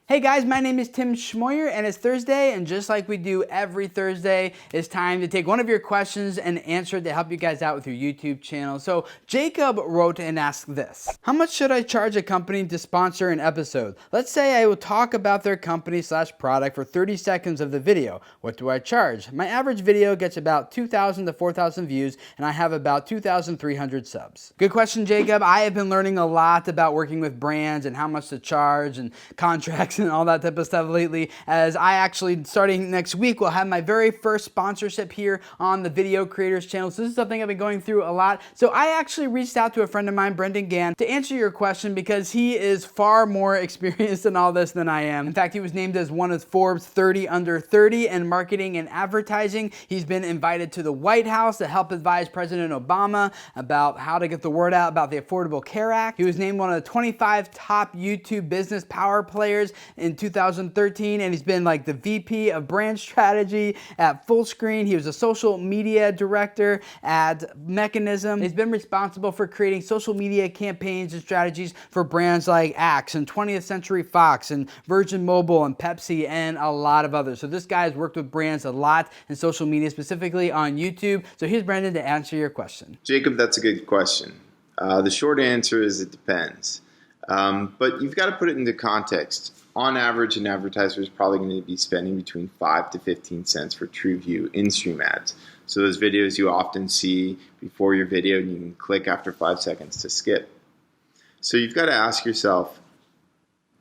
Hey guys, my name is Tim Schmoyer and it's Thursday, and just like we do every Thursday, it's time to take one of your questions and answer it to help you guys out with your YouTube channel. So Jacob wrote and asked this: how much should I charge a company to sponsor an episode? Let's say I will talk about their company / product for 30 seconds of the video. What do I charge? My average video gets about 2,000 to 4,000 views and I have about 2,300 subs. Good question, Jacob. I have been learning a lot about working with brands and how much to charge and contracts and all that type of stuff lately, as I actually, starting next week, will have my very first sponsorship here on the Video Creators channel. So this is something I've been going through a lot. So I actually reached out to a friend of mine, Brendan Gahan, to answer your question because he is far more experienced in all this than I am. In fact, he was named as one of Forbes 30 under 30 in marketing and advertising. He's been invited to the White House to help advise President Obama about how to get the word out about the Affordable Care Act. He was named one of the 25 top YouTube business power players in 2013, and he's been like the VP of brand strategy at Fullscreen. He was a social media director at Mechanism. He's been responsible for creating social media campaigns and strategies for brands like Axe and 20th Century Fox and Virgin Mobile and Pepsi and a lot of others. So this guy has worked with brands a lot in social media, specifically on YouTube. So here's Brendan to answer your question. Jacob, that's a good question. The short answer is it depends. But you've got to put it into context. On average, an advertiser is probably going to be spending between 5 to 15 cents for TrueView in-stream ads. So those videos you often see before your video, and you can click after 5 seconds to skip. So you've got to ask yourself,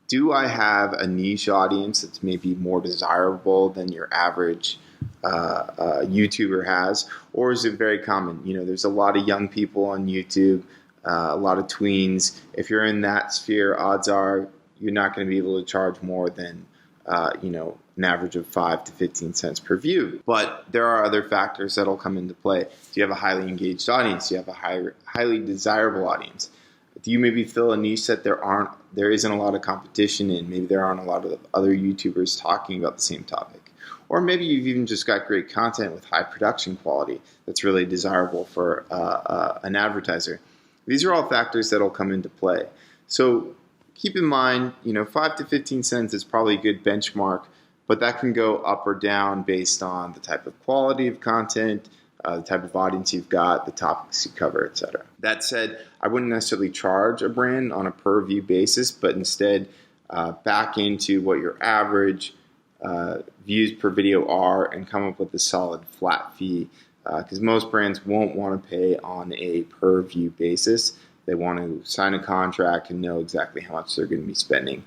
do I have a niche audience that's maybe more desirable than your average YouTuber has? Or is it very common? You know, there's a lot of young people on YouTube, a lot of tweens. If you're in that sphere, odds are you're not going to be able to charge more than, an average of 5 to 15 cents per view. But there are other factors that'll come into play. Do you have a highly engaged audience? Do you have a highly desirable audience? Do you maybe fill a niche that there isn't a lot of competition in? Maybe there aren't a lot of other YouTubers talking about the same topic. Or maybe you've even just got great content with high production quality that's really desirable for an advertiser. These are all factors that'll come into play. So keep in mind, 5 to 15 cents is probably a good benchmark, but that can go up or down based on the type of quality of content, the type of audience you've got, the topics you cover, etc. That said, I wouldn't necessarily charge a brand on a per view basis, but instead back into what your average views per video are and come up with a solid flat fee, because most brands won't want to pay on a per view basis. They want to sign a contract and know exactly how much they're going to be spending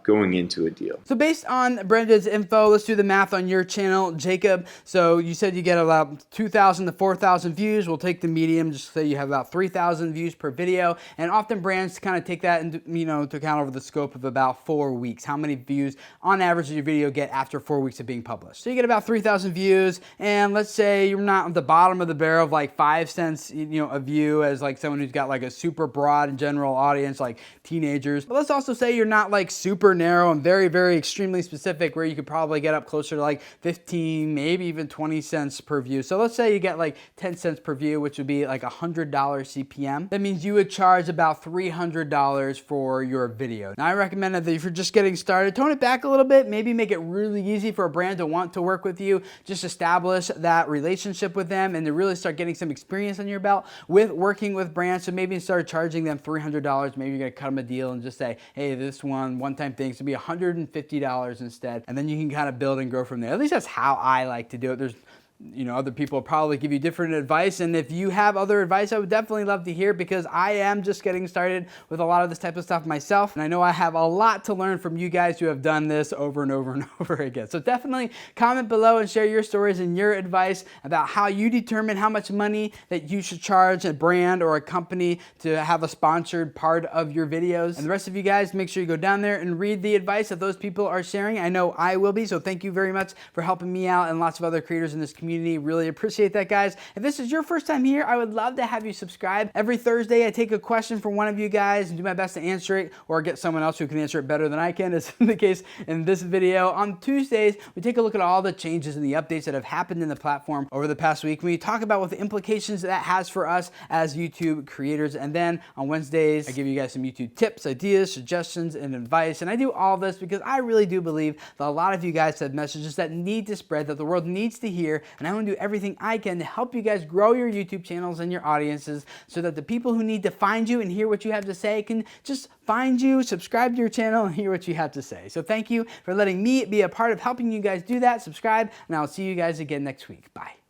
going into a deal. So based on Brenda's info, let's do the math on your channel, Jacob. So you said you get about 2,000 to 4,000 views. We'll take the medium, just say you have about 3,000 views per video. And often brands kind of take that into, to account over the scope of about 4 weeks. How many views on average does your video get after 4 weeks of being published? So you get about 3,000 views, and let's say you're not at the bottom of the barrel of like 5 cents, a view, as like someone who's got like a super broad and general audience like teenagers. But let's also say you're not like super narrow and very, very extremely specific, where you could probably get up closer to like 15, maybe even 20 cents per view. So let's say you get like 10 cents per view, which would be like $100 CPM. That means you would charge about $300 for your video. Now I recommend that if you're just getting started, tone it back a little bit, maybe make it really easy for a brand to want to work with you. Just establish that relationship with them and to really start getting some experience on your belt with working with brands. So maybe start charging them $300. Maybe you're gonna cut them a deal and just say, hey, this one-time thing to be $150 instead, and then you can kind of build and grow from there. At least that's how I like to do it. There's other people probably give you different advice, and if you have other advice, I would definitely love to hear, because I am just getting started with a lot of this type of stuff myself, and I know I have a lot to learn from you guys who have done this over and over and over again. So definitely comment below and share your stories and your advice about how you determine how much money that you should charge a brand or a company to have a sponsored part of your videos. And the rest of you guys, make sure you go down there and read the advice that those people are sharing. I know I will be, so thank you very much for helping me out and lots of other creators in this community community. Really appreciate that, guys. If this is your first time here, I would love to have you subscribe. Every Thursday, I take a question from one of you guys and do my best to answer it, or get someone else who can answer it better than I can, as the case in this video. On Tuesdays, we take a look at all the changes and the updates that have happened in the platform over the past week. We talk about what the implications that has for us as YouTube creators. And then on Wednesdays, I give you guys some YouTube tips, ideas, suggestions, and advice. And I do all this because I really do believe that a lot of you guys have messages that need to spread, that the world needs to hear. And I want to do everything I can to help you guys grow your YouTube channels and your audiences, so that the people who need to find you and hear what you have to say can just find you, subscribe to your channel, and hear what you have to say. So thank you for letting me be a part of helping you guys do that. Subscribe, and I'll see you guys again next week. Bye.